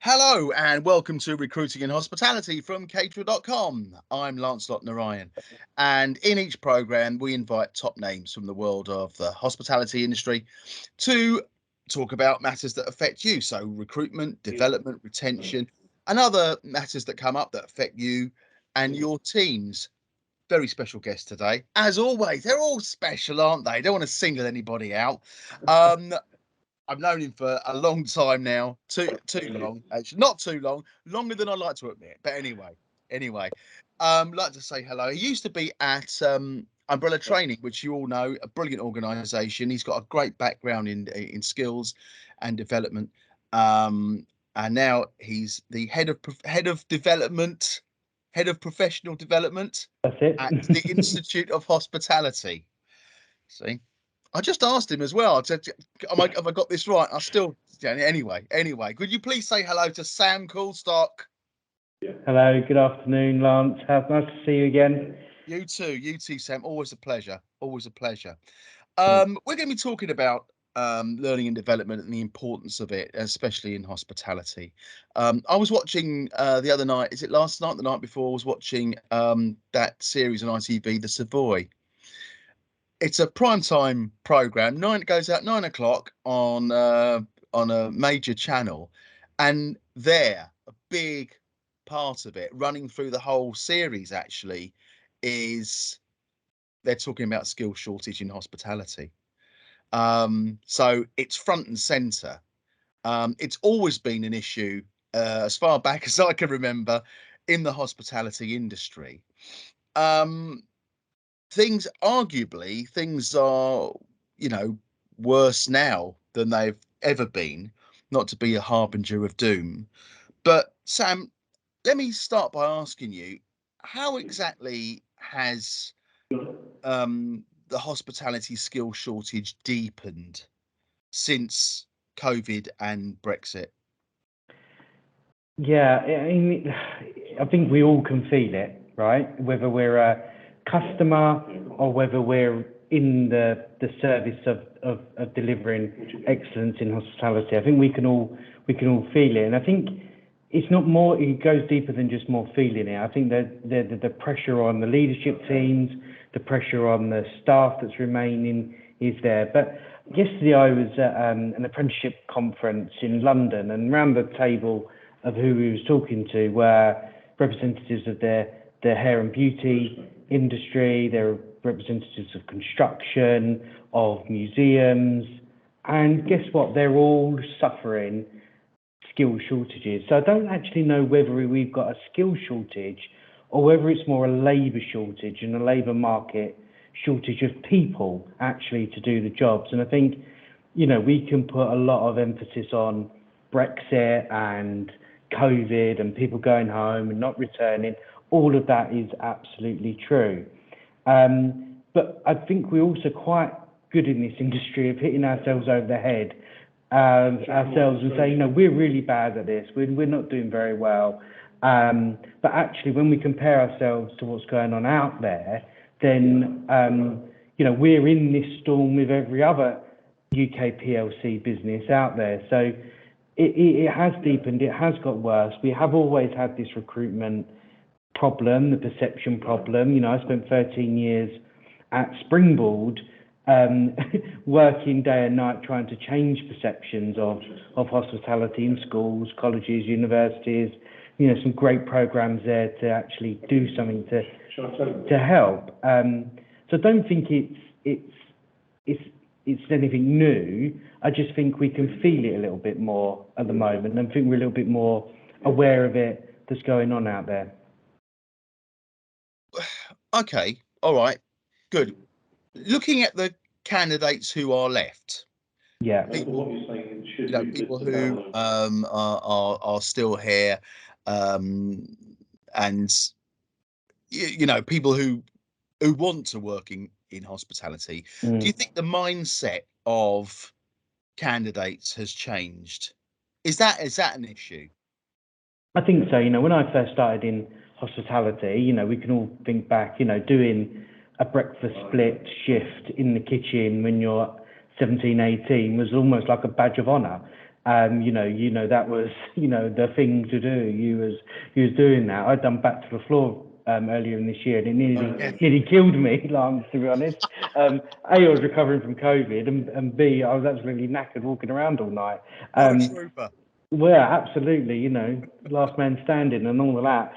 Hello and welcome to Recruiting in Hospitality from caterer.com. I'm Lancelot Narayan, and in each programme we invite top names from the world of the hospitality industry to talk about matters that affect you. So recruitment, development, retention, and other matters that come up that affect you and your teams. Very special guest today. As always, they're all special, aren't they? Don't want to single anybody out. I've known him for a long time now. Too long, actually, not too long, longer than I like to admit. But anyway, like to say hello. He used to be at Umbrella Training, which you all know, a brilliant organisation. He's got a great background in skills and development, and now he's the head of development, head of professional development That's it. at the Institute of Hospitality. See. I just asked him as well. I said, have I got this right? Anyway, could you please say hello to Sam Coulstock? Hello, good afternoon, Lance. Nice to see you again. You too, Sam. Always a pleasure. Always a pleasure. We're going to be talking about learning and development and the importance of it, especially in hospitality. I was watching the other night. Is it last night? The night before, I was watching that series on ITV, The Savoy. It's a primetime program. It goes out 9 o'clock on a major channel, and a big part of it, running through the whole series, actually, is they're talking about skill shortage in hospitality. So it's front and centre. It's always been an issue as far back as I can remember in the hospitality industry. Things are, worse now than they've ever been, not to be a harbinger of doom. But Sam, let me start by asking you, how exactly has the hospitality skill shortage deepened since COVID and Brexit? Yeah, I think we all can feel it, right? Whether we're a customer or whether we're in the service of delivering excellence in hospitality. I think we can all feel it, and I think it's not more. It goes deeper than just more feeling it. I think that the pressure on the leadership teams, the pressure on the staff that's remaining is there. But yesterday I was at an apprenticeship conference in London, and around the table of who we was talking to were representatives of the hair and beauty industry, there were representatives of construction, of museums, and guess what? They're all suffering skill shortages. So I don't actually know whether we've got a skill shortage or whether it's more a labour shortage and a labour market shortage of people actually to do the jobs. And I think, we can put a lot of emphasis on Brexit and COVID and people going home and not returning. All of that is absolutely true. But I think we're also quite good in this industry of hitting ourselves over the head ourselves and saying, we're really bad at this. We're not doing very well. But actually, when we compare ourselves to what's going on out there, then, we're in this storm with every other UK PLC business out there. So it has deepened, it has got worse. We have always had this recruitment problem, the perception problem. I spent 13 years at Springboard, working day and night trying to change perceptions of hospitality in schools, colleges, universities. Some great programs there to actually do something to help. So I don't think it's anything new. I just think we can feel it a little bit more at the moment, and I think we're a little bit more aware of it that's going on out there. Okay, all right, good. Looking at the candidates who are left, people who are still here, and people who want to work in hospitality. Do you think the mindset of candidates has changed? Is that an issue? I think so. When I first started in hospitality, we can all think back, doing a breakfast split shift in the kitchen when you're 17, 18 was almost like a badge of honour. That was, the thing to do. You was doing that. I'd done back to the floor earlier in this year, and it nearly killed me, Lance, to be honest. A, I was recovering from COVID, and B, I was absolutely knackered walking around all night. Well, absolutely, last man standing and all of that.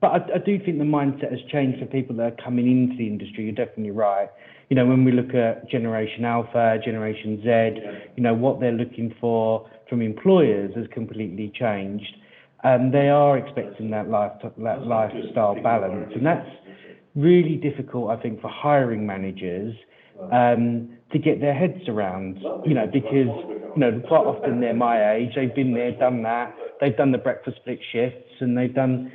But I do think the mindset has changed for people that are coming into the industry. You're definitely right. When we look at Generation Alpha, Generation Z, what they're looking for from employers has completely changed. They are expecting that lifestyle balance, and that's really difficult, I think, for hiring managers to get their heads around, because, quite often they're my age, they've been there, done that, they've done the breakfast split shifts, and they've done,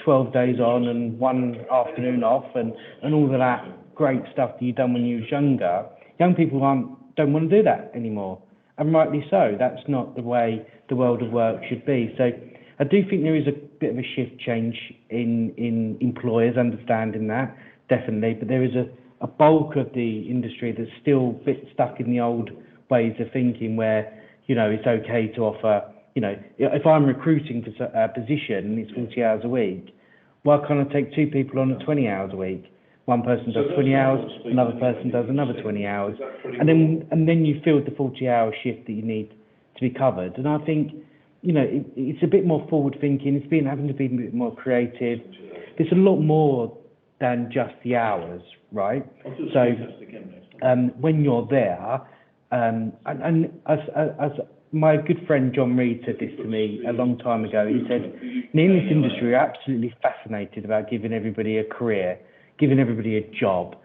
12 days on and 1 afternoon off, and all of that great stuff that you've done when you was younger. Young people don't want to do that anymore, and rightly so. That's not the way the world of work should be. So I do think there is a bit of a shift change in employers understanding that, definitely, but there is a bulk of the industry that's still a bit stuck in the old ways of thinking where, it's okay to offer, if I'm recruiting for a position and it's 40 hours a week, why can't I take 2 people on at 20 hours a week? One person does 20 hours, another person does another 20 hours, and then you filled the 40-hour shift that you need to be covered. And I think, it's a bit more forward thinking. It's having to be a bit more creative. There's a lot more than just the hours, right? So when you're there, and as my good friend John Reed said this to me a long time ago, he said, in this industry, we're absolutely fascinated about giving everybody a career, giving everybody a job,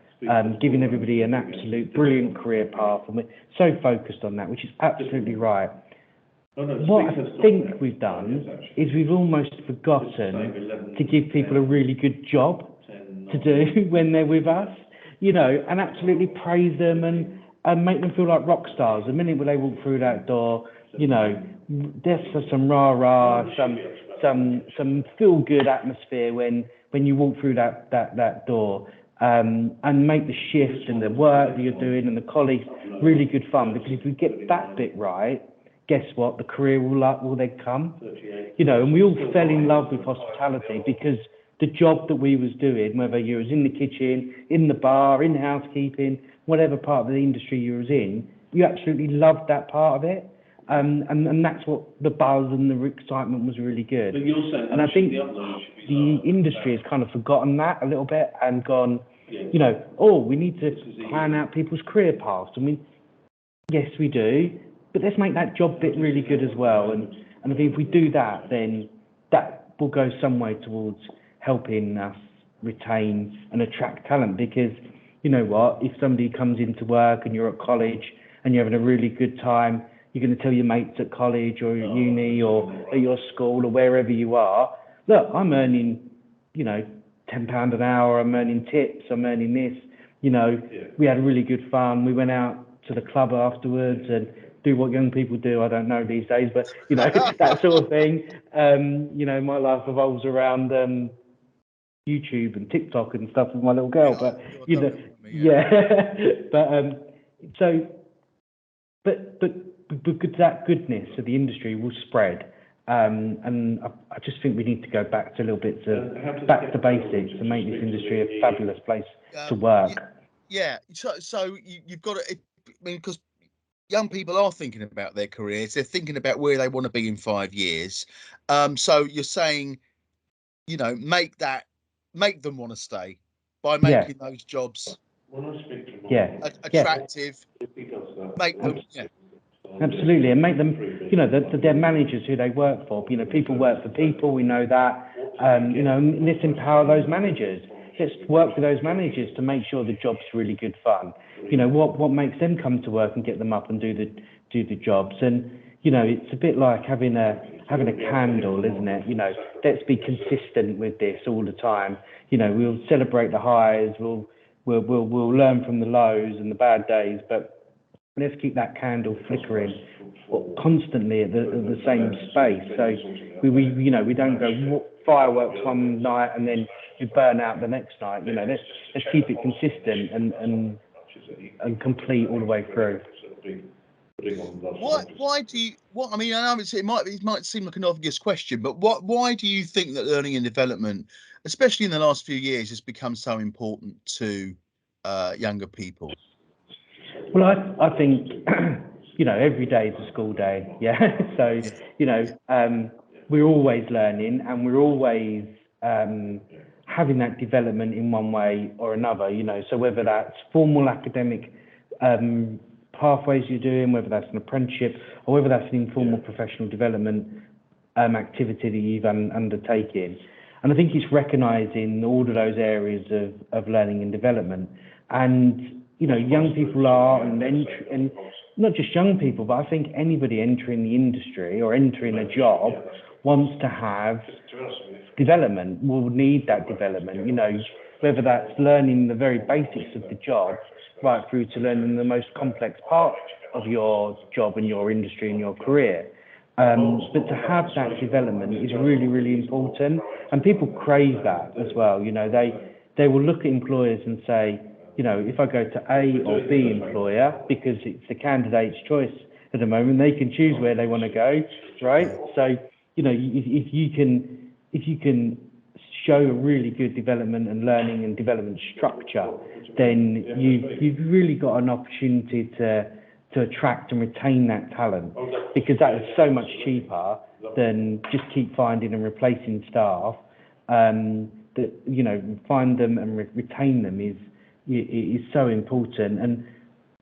giving everybody an absolute brilliant career path, and we're so focused on that, which is absolutely right. What I think we've done is we've almost forgotten to give people a really good job to do when they're with us, and absolutely praise them and make them feel like rock stars. The minute they walk through that door, there's some rah-rah, some feel-good atmosphere when you walk through that door, and make the shift and the work that you're doing and the colleagues really good fun. Because if we get that bit right, guess what? The career will then come. And we all fell in love with hospitality because the job that we was doing, whether you was in the kitchen, in the bar, in housekeeping, whatever part of the industry you was in, you absolutely loved that part of it. And that's what the buzz and the excitement was really good. And I think the industry has kind of forgotten that a little bit and gone, we need to plan out people's career paths. I mean, yes, we do, but let's make that job bit really good as well. And I think if we do that, then that will go some way towards helping us retain and attract talent. Because you know what, if somebody comes into work and you're at college and you're having a really good time, you're going to tell your mates at college or at uni or at your school or wherever you are, look, I'm earning, £10 an hour, I'm earning tips, I'm earning this, we had really good fun. We went out to the club afterwards and do what young people do. I don't know these days, but, that sort of thing. My life revolves around YouTube and TikTok and stuff with my little girl, but but that goodness of the industry will spread, and I just think we need to go back to a little bit back to basics and make this industry a fabulous place to work. So you've got to, because young people are thinking about their careers, they're thinking about where they want to be in 5 years. So you're saying, make them want to stay by making those jobs attractive. Make them, absolutely, and make them, their managers who they work for. People work for people. We know that. Let's empower those managers. Let's work with those managers to make sure the job's really good fun. What makes them come to work and get them up and do the jobs. And it's a bit like having a candle, isn't it? Let's be consistent with this all the time. We'll celebrate the highs. We'll learn from the lows and the bad days, but let's keep that candle flickering constantly at the same space. So we don't go fireworks one night and then you burn out the next night. Let's keep it consistent and complete all the way through. Why do you? What I mean, I know it might seem like an obvious question, but why do you think that learning and development, especially in the last few years, has become so important to younger people? Well, I think, every day is a school day. Yeah. So, we're always learning and we're always having that development in one way or another, so whether that's formal academic pathways you're doing, whether that's an apprenticeship or whether that's an informal professional development activity that you've undertaken. And I think it's recognising all of those areas of learning and development. And, young people are, and not just young people, but I think anybody entering the industry or entering a job wants to have development, will need that development, whether that's learning the very basics of the job right through to learning the most complex part of your job and your industry and your career. But to have that development is really, really important, and people crave that as well. They will look at employers and say, if I go to A or B employer, because it's the candidate's choice at the moment, they can choose where they want to go, right? So, if you can show a really good development and learning and development structure, then you've really got an opportunity to attract and retain that talent, because that is so much cheaper than just keep finding and replacing staff. Find them and retain them is so important,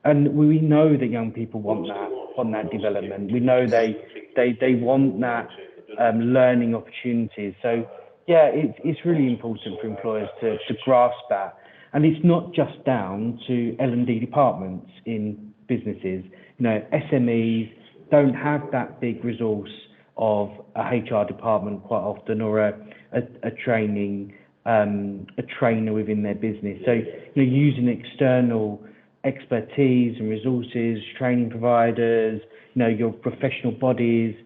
and we know that young people want that development. We know they want that learning opportunities. So yeah, it's really important for employers to grasp that, and it's not just down to L&D departments in businesses. SMEs don't have that big resource of a HR department quite often, or a training a trainer within their business. So using external expertise and resources, training providers, your professional bodies,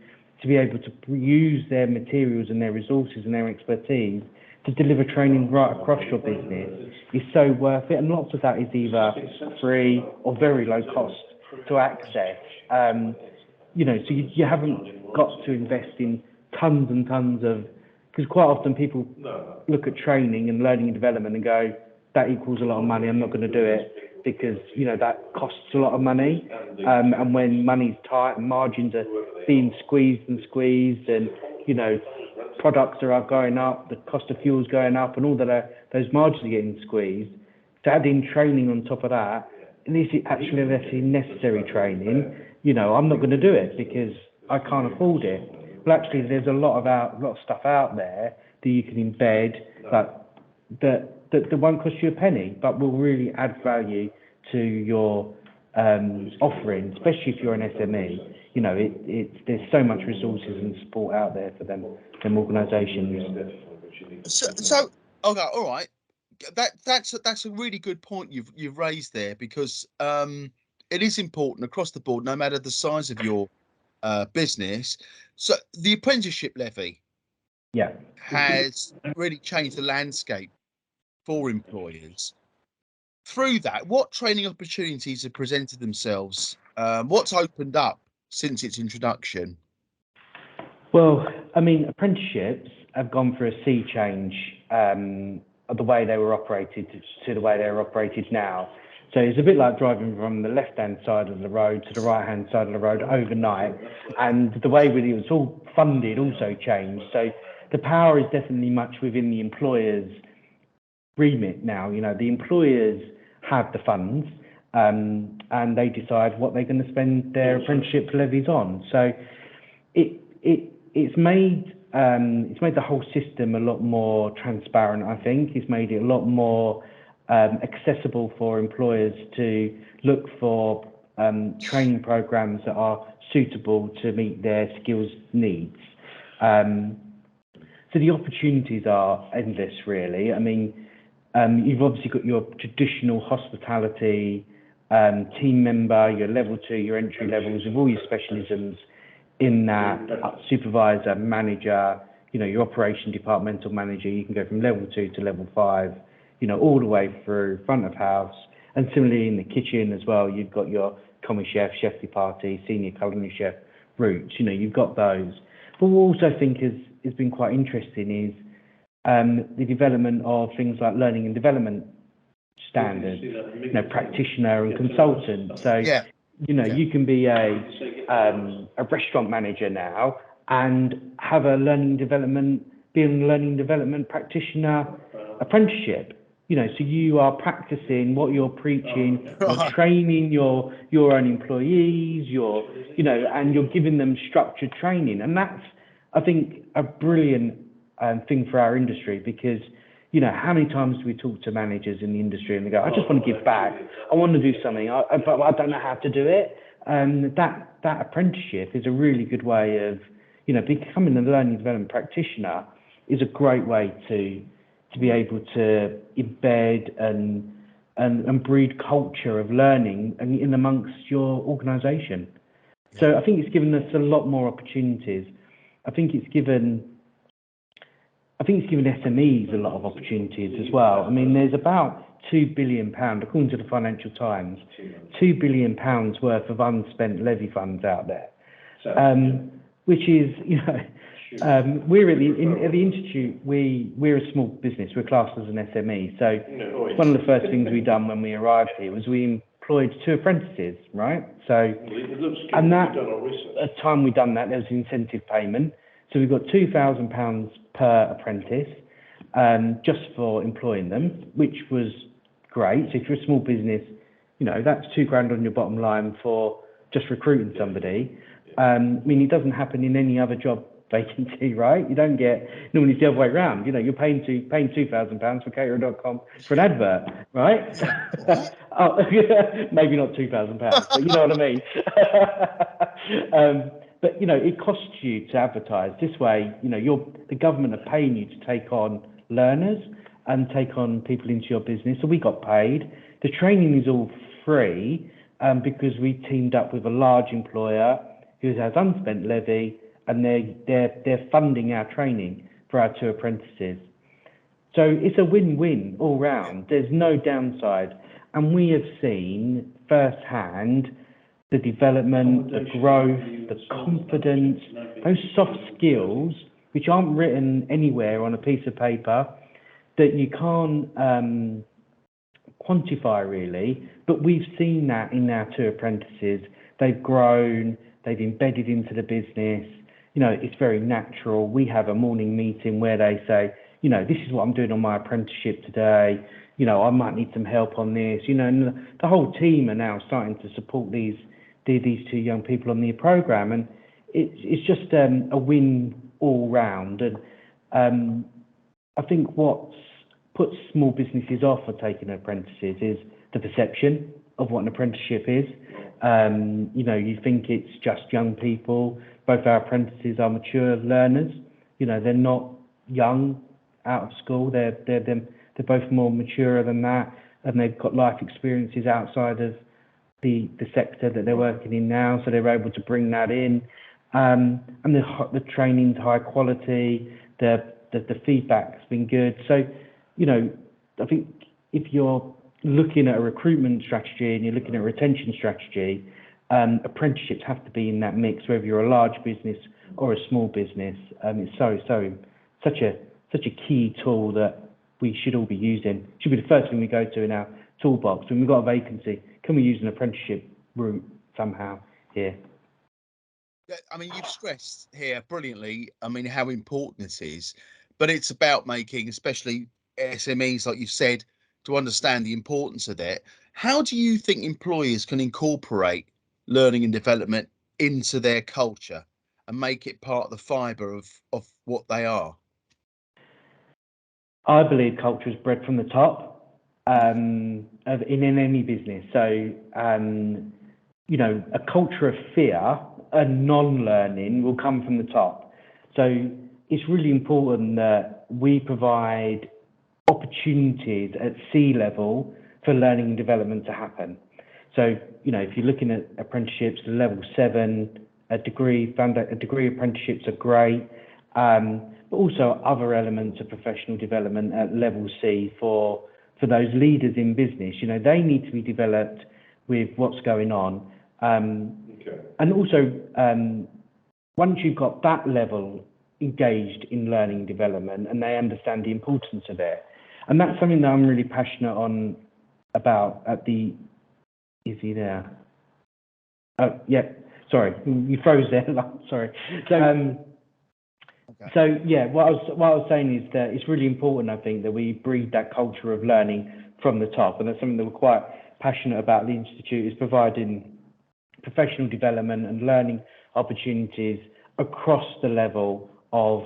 to be able to use their materials and their resources and their expertise to deliver training right across your business is so worth it. And lots of that is either free or very low cost to access. So you haven't got to invest in tons and tons of, because quite often people look at training and learning and development and go, that equals a lot of money, I'm not going to do it, because that costs a lot of money. And when money's tight and margins are being squeezed and products are going up, the cost of fuel's going up, and all that, those margins are getting squeezed. To add in training on top of that, and this is actually necessary training, I'm not going to do it because I can't afford it. Well, actually, there's a lot of stuff out there that you can embed that won't cost you a penny, but will really add value to your offering, especially if you're an SME. There's so much resources and support out there for them organisations. So okay, all right. That's a really good point you've raised there, because it is important across the board, no matter the size of your business. So the apprenticeship levy has really changed the landscape for employers. Through that, what training opportunities have presented themselves? What's opened up since its introduction? Well, I mean, apprenticeships have gone through a sea change of the way they were operated to the way they're operated now. So it's a bit like driving from the left-hand side of the road to the right-hand side of the road overnight. And the way it was all funded also changed. So the power is definitely much within the employer's remit now. The employers have the funds, and they decide what they're going to spend their apprenticeship levies on. So it's made the whole system a lot more transparent. I think it's made it a lot more accessible for employers to look for training programs that are suitable to meet their skills needs. So the opportunities are endless, really. I mean, you've obviously got your traditional hospitality team member, your level 2, your entry levels with all your specialisms in that, supervisor, manager, your operation departmental manager. You can go from level 2 to level 5, all the way through front of house. And similarly in the kitchen as well, you've got your commis chef, chef de partie, senior culinary chef routes. You know, you've got those. But what we also think has been quite interesting is the development of things like learning and development standards, you know, practitioner and consultant. So, you know, you can be a restaurant manager now and have a learning development, be a learning development practitioner apprenticeship. You know, so you are practicing what you're preaching, you're training your own employees, you know, and you're giving them structured training. And that's, I think, a brilliant thing for our industry, because, you know, how many times do we talk to managers in the industry and they go, I just want to give back, I want to do something, but I don't know how to do it. That apprenticeship is a really good way of, you know, becoming a learning development practitioner is a great way to be able to embed and breed culture of learning in amongst your organisation. So I think it's given us a lot more opportunities. I think it's given SMEs a lot of opportunities as well. I mean, there's about £2 billion, according to the Financial Times, £2 billion worth of unspent levy funds out there, which is, you know, we're at the Institute, we're a small business, we're classed as an SME. So one of the first things we done when we arrived here was we employed 2 apprentices, right? So, and that, at the time we done that, there was incentive payment. So we've got £2,000 per apprentice, just for employing them, which was great. So if you're a small business, you know, that's £2,000 on your bottom line for just recruiting somebody. I mean, it doesn't happen in any other job vacancy, right? You don't get, normally it's the other way around. You know, you're paying £2,000 for caterer.com for an advert, right? Oh, maybe not £2,000, but you know what I mean. But, you know, it costs you to advertise. This way, you know, the government are paying you to take on learners and take on people into your business. So we got paid. The training is all free because we teamed up with a large employer who has unspent levy, and they're funding our training for our 2 apprentices. So it's a win-win all round. There's no downside. And we have seen firsthand the development, the growth, the confidence, those soft skills, which aren't written anywhere on a piece of paper, that you can't quantify really, but we've seen that in our 2 apprentices. They've grown, they've embedded into the business. You know, it's very natural. We have a morning meeting where they say, you know, this is what I'm doing on my apprenticeship today. You know, I might need some help on this. You know, and the whole team are now starting to support these 2 young people on the program, and it's just a win all round. And I think what puts small businesses off for taking apprentices is the perception of what an apprenticeship is. You know, you think it's just young people. Both our apprentices are mature learners. You know, they're not young out of school. They're both more mature than that, and they've got life experiences outside of the sector that they're working in now, so they're able to bring that in. And the training's high quality. The feedback's been good. So, you know, I think if you're looking at a recruitment strategy and you're looking at a retention strategy, apprenticeships have to be in that mix, whether you're a large business or a small business. It's such a key tool that we should all be using. It should be the first thing we go to in our toolbox. When we've got a vacancy, can we use an apprenticeship route somehow here? I mean, you've stressed here brilliantly, I mean, how important this is, but it's about making, especially SMEs, like you said, to understand the importance of that. How do you think employers can incorporate learning and development into their culture and make it part of the fibre of what they are? I believe culture is bred from the top in any business. So, you know, a culture of fear and non-learning will come from the top. So it's really important that we provide opportunities at C-level for learning and development to happen. So, you know, if you're looking at apprenticeships, level 7, a degree apprenticeships are great, but also other elements of professional development at level C for those leaders in business. You know, they need to be developed with what's going on. And also, once you've got that level engaged in learning and development and they understand the importance of it, and that's something that I'm really passionate on about at the, is he there? Oh, yeah, sorry, you froze there, sorry. So yeah, what I was saying is that it's really important, I think, that we breed that culture of learning from the top, and that's something that we're quite passionate about. The Institute is providing professional development and learning opportunities across the level of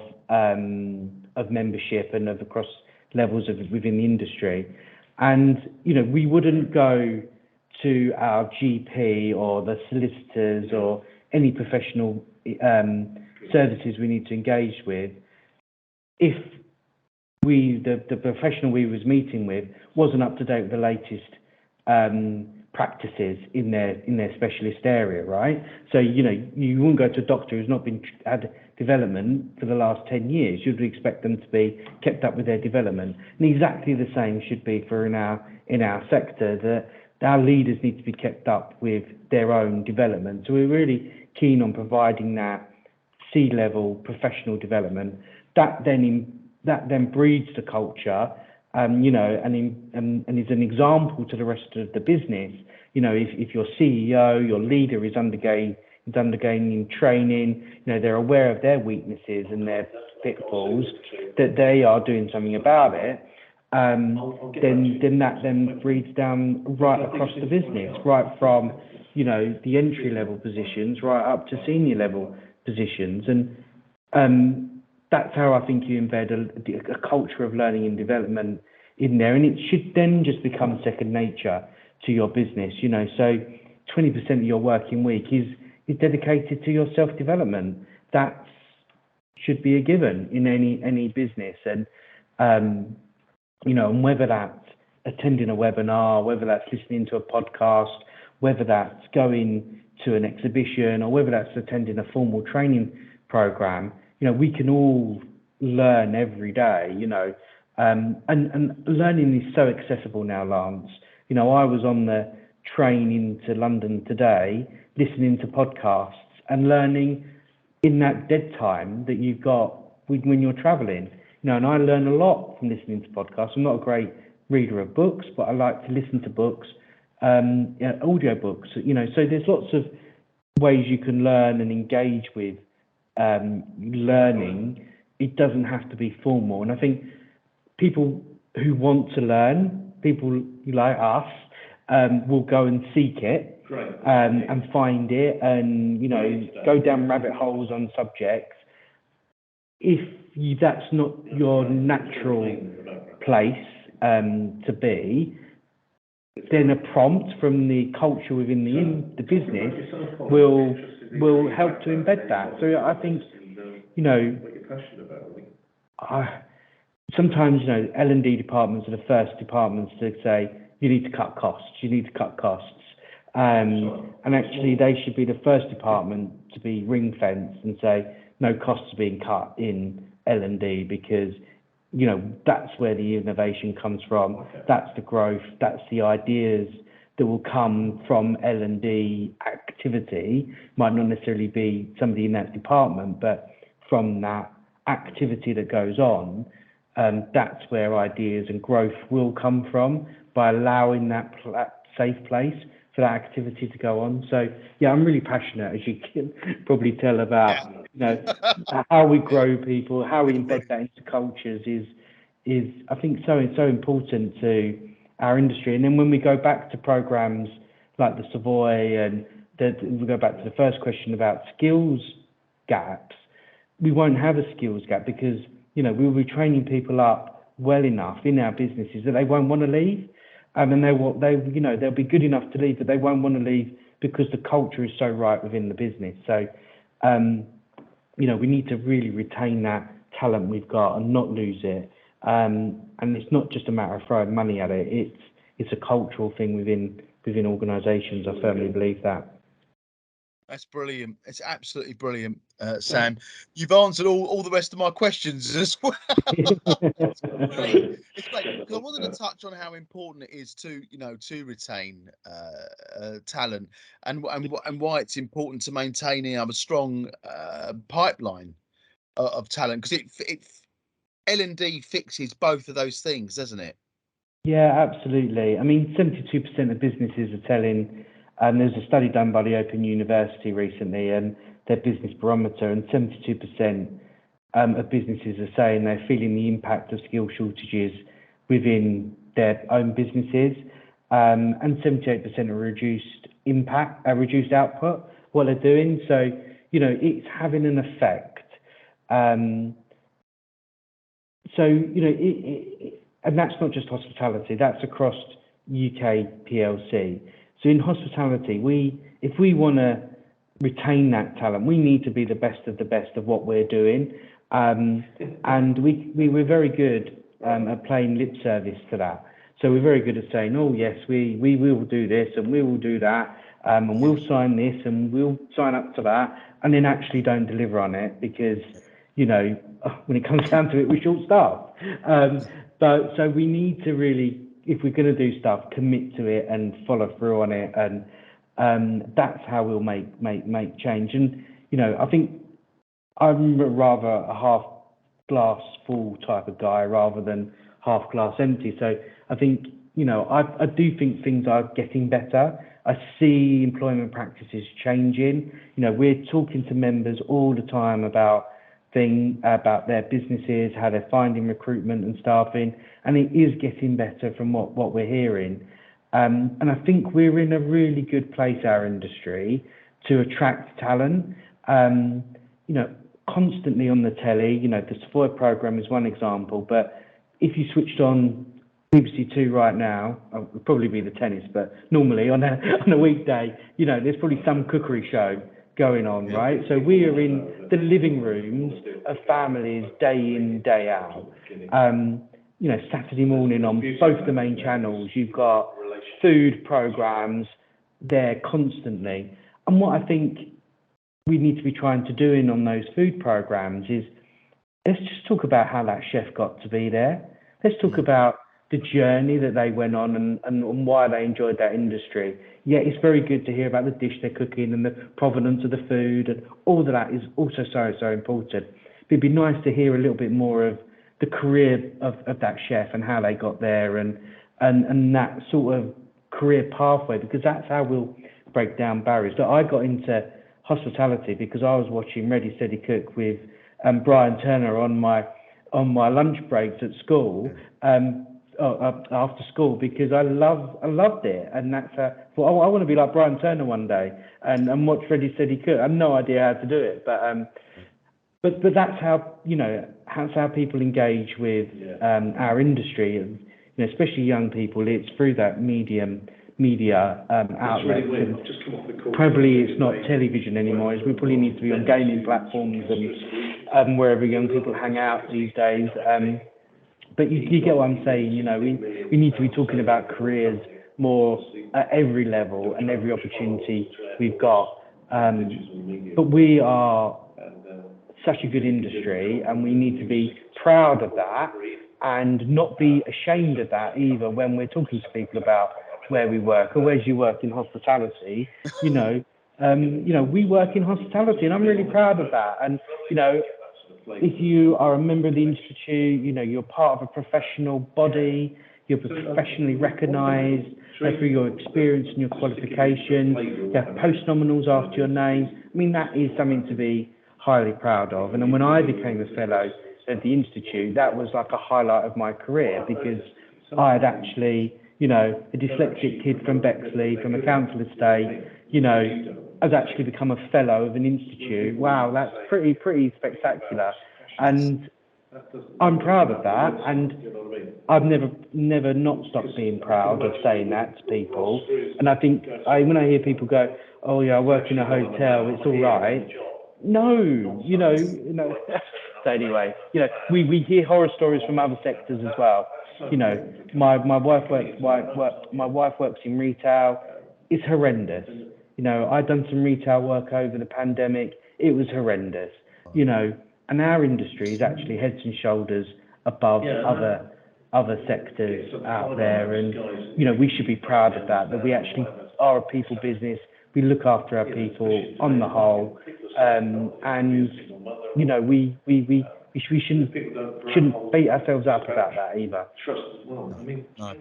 membership and across levels within the industry. And we wouldn't go to our GP or the solicitors or any professional services we need to engage with if the professional we was meeting with wasn't up to date with the latest practices in their specialist area, right? So you wouldn't go to a doctor who's not had development for the last 10 years. You'd expect them to be kept up with their development, and exactly the same should be for in our sector, that our leaders need to be kept up with their own development. So we're really keen on providing that C-level professional development that then breeds the culture, and is an example to the rest of the business. If your CEO, your leader is undergoing training, they're aware of their weaknesses and their pitfalls, that they are doing something about it, then that then breeds down right across the business, right from the entry level positions right up to senior level positions. And that's how I think you embed a culture of learning and development in there, and it should then just become second nature to your business. So 20% of your working week is dedicated to your self-development. That should be a given in any business, and and whether that's attending a webinar, whether that's listening to a podcast, whether that's going to an exhibition, or whether that's attending a formal training program, we can all learn every day, and learning is so accessible now, Lance. I was on the train into London today, listening to podcasts and learning in that dead time that you've got when you're traveling. And I learn a lot from listening to podcasts. I'm not a great reader of books, but I like to listen to books, audio books, so there's lots of ways you can learn and engage with learning. It doesn't have to be formal. And I think people who want to learn, people like us, will go and seek it, and find it, and go down rabbit holes on subjects. If that's not your natural place to be, then a prompt from the culture within the business will help to embed that. So I think sometimes L&D departments are the first departments to say you need to cut costs. And actually they should be the first department to be ring fenced and say no costs are being cut in L&D, because that's where the innovation comes from. That's the growth. That's the ideas that will come from L&D activity. Might not necessarily be somebody in that department, but from that activity that goes on, that's where ideas and growth will come from, by allowing that safe place for that activity to go on. So yeah, I'm really passionate, as you can probably tell, about how we grow people, how we embed that into cultures is I think so important to our industry. And then when we go back to programs like the Savoy, and we go back to the first question about skills gaps, we won't have a skills gap, because we'll be training people up well enough in our businesses that they won't want to leave. And they'll be good enough to leave, but they won't want to leave because the culture is so right within the business. So, we need to really retain that talent we've got and not lose it. And it's not just a matter of throwing money at it. It's a cultural thing within organisations. I firmly believe that. That's brilliant. It's absolutely brilliant, Sam. You've answered all the rest of my questions as well. It's great. It's great because I wanted to touch on how important it is to, to retain talent, and why it's important to maintaining a strong pipeline of talent, because it L&D fixes both of those things, doesn't it? Yeah, absolutely. I mean, 72% of businesses are telling, there's a study done by the Open University recently, and their business barometer, and 72% of businesses are saying they're feeling the impact of skill shortages within their own businesses, and 78% are reduced output, what they're doing. So, it's having an effect. And that's not just hospitality, that's across UK PLC. So in hospitality, if we want to retain that talent, we need to be the best of what we're doing. And we were very good at playing lip service to that. So we're very good at saying, oh yes, we will do this and we will do that, and we'll sign this and we'll sign up to that, and then actually don't deliver on it because, when it comes down to it, we're short-staffed. So we need to really, if we're going to do stuff, commit to it and follow through on it, and that's how we'll make change. And I think I'm rather a half glass full type of guy rather than half glass empty. So I think I do think things are getting better. I see employment practices changing. We're talking to members all the time about their businesses, how they're finding recruitment and staffing, and it is getting better from what we're hearing. And I think we're in a really good place, our industry, to attract talent. Constantly on the telly, the Savoy programme is one example, but if you switched on BBC Two right now, it would probably be the tennis, but normally on a weekday, there's probably some cookery show going on, right? So we are in the living rooms of families day in, day out. Saturday morning on both the main channels, you've got food programs there constantly. And what I think we need to be trying to do on those food programs is, let's just talk about how that chef got to be there. Let's talk about the journey that they went on and why they enjoyed that industry. Yeah, it's very good to hear about the dish they're cooking and the provenance of the food, and all of that is also so important. But it'd be nice to hear a little bit more of the career of that chef and how they got there, and that sort of career pathway, because that's how we'll break down barriers. So I got into hospitality because I was watching Ready Steady Cook with Brian Turner on my lunch breaks at school, after school, because I loved it, and that's I want to be like Brian Turner one day and watch Ready Steady Cook. I have no idea how to do it, but that's how people engage with our industry, and especially young people. It's through that media outlet. Probably it's not television anymore. We probably need to be on gaming platforms and wherever young people hang out these days. But you get what I'm saying. We need to be talking about careers more at every level and every opportunity we've got. But we are such a good industry, and we need to be proud of that and not be ashamed of that either when we're talking to people about where we work or where you work in hospitality. We work in hospitality, and I'm really proud of that. And if you are a member of the institute, you're part of a professional body, you're professionally recognised through your experience and your qualification. You have post-nominals after your name. I mean, that is something to be highly proud of. And then when I became a fellow at the institute, that was like a highlight of my career, because I had actually, a dyslexic kid from Bexley, from a council estate, has actually become a fellow of an institute. Wow, that's pretty spectacular, and I'm proud of that. And I've never not stopped being proud of saying that to people. And I think when I hear people go, "Oh yeah, I work in a hotel, it's all right." No. So anyway, we hear horror stories from other sectors as well. My wife works in retail. It's horrendous. You know, I'd done some retail work over the pandemic. It was horrendous. You know, and our industry is actually heads and shoulders above other sectors out there, and you know, we should be proud of that we actually are a people business. We look after our people on the whole, and you know, we shouldn't beat ourselves up about that either. No.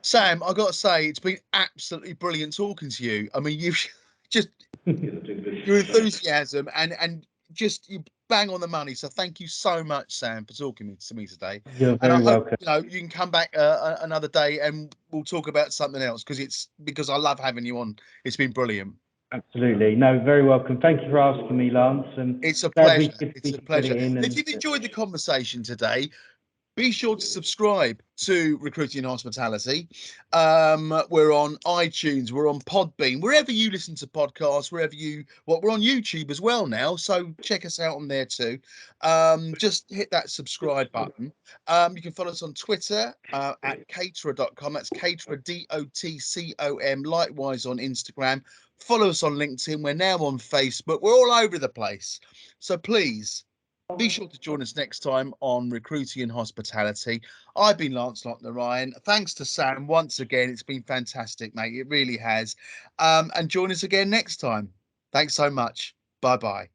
Sam, I've got to say, it's been absolutely brilliant talking to you. I mean, you've just your enthusiasm and just you bang on the money. So thank you so much, Sam, for talking to me today. You're And I very hope welcome. you know you can come back another day and we'll talk about something else because I love having you on. It's been brilliant. Absolutely. No, very welcome. Thank you for asking me, Lance. And It's a glad we pleasure. It's a could get pleasure. it in. If And you've enjoyed the conversation today, be sure to subscribe to Recruiting in Hospitality. We're on iTunes, we're on Podbean, wherever you listen to podcasts, we're on YouTube as well now. So check us out on there too. Just hit that subscribe button. You can follow us on Twitter at caterer.com. That's caterer, DOTCOM. Likewise on Instagram. Follow us on LinkedIn. We're now on Facebook. We're all over the place. So please, be sure to join us next time on Recruiting in Hospitality. I've been Lancelot Narayan. Thanks to Sam once again. It's been fantastic, mate. It really has. And join us again next time. Thanks so much. Bye-bye.